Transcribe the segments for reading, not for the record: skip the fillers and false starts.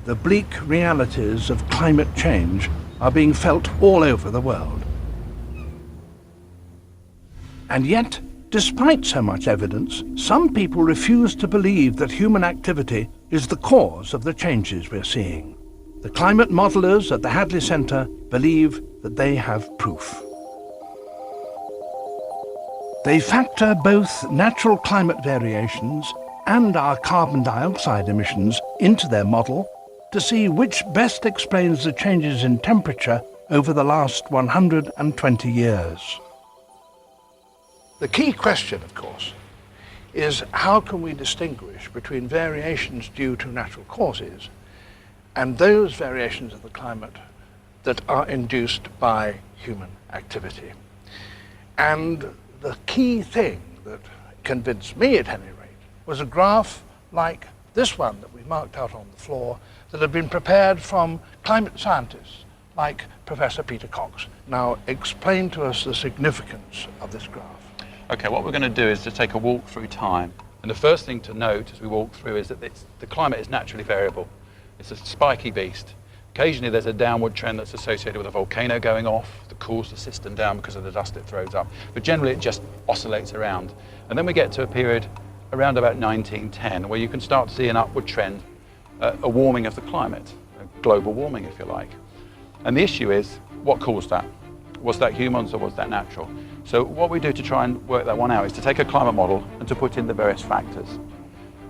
the bleak realities of climate change are being felt all over the world. And yet, despite so much evidence, some people refuse to believe that human activity is the cause of the changes we're seeing. The climate modelers at the Hadley Centre believe that they have proof. They factor both natural climate variations and our carbon dioxide emissions into their model to see which best explains the changes in temperature over the last 120 years. The key question, of course, is how can we distinguish between variations due to natural causes and those variations of the climate that are induced by human activity? And the key thing that convinced me, at any rate, was a graph like this one that we marked out on the floor that had been prepared from climate scientists like Professor Peter Cox. Now, explain to us the significance of this graph. Okay, what we're going to do is to take a walk through time. And the first thing to note as we walk through is that the climate is naturally variable. It's a spiky beast. Occasionally there's a downward trend that's associated with a volcano going off that cools the system down because of the dust it throws up. But generally it just oscillates around. And then we get to a period around about 1910 where you can start to see an upward trend, a warming of the climate, a global warming if you like. And the issue is, what caused that? Was that humans or was that natural? So what we do to try and work that one out is to take a climate model and to put in the various factors.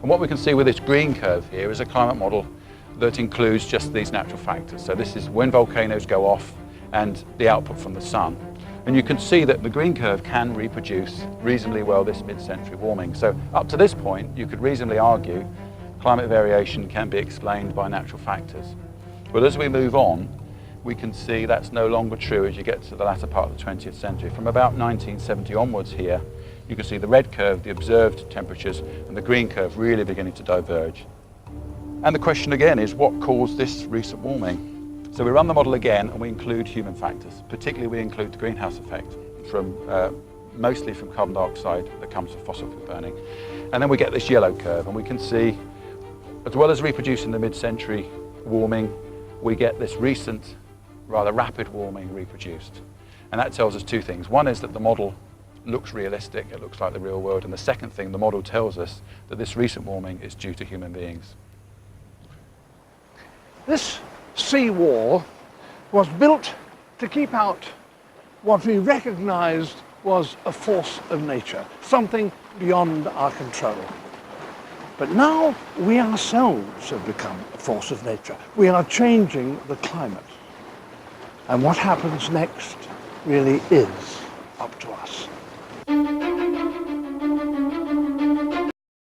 And what we can see with this green curve here is a climate model that includes just these natural factors. So this is when volcanoes go off and the output from the sun. And you can see that the green curve can reproduce reasonably well this mid-century warming. So up to this point, you could reasonably argue climate variation can be explained by natural factors. But as we move on, we can see that's no longer true as you get to the latter part of the 20th century. From about 1970 onwards here, you can see the red curve, the observed temperatures, and the green curve really beginning to diverge. And the question again is, what caused this recent warming? So we run the model again and we include human factors. Particularly we include the greenhouse effect, mostly from carbon dioxide that comes from fossil fuel burning. And then we get this yellow curve, and we can see, as well as reproducing the mid-century warming, we get this recent, rather rapid warming reproduced. And that tells us two things. One is that the model looks realistic, it looks like the real world. And the second thing, the model tells us that this recent warming is due to human beings. This seawall was built to keep out what we recognized was a force of nature, something beyond our control. But now we ourselves have become a force of nature. We are changing the climate. And what happens next really is up to us.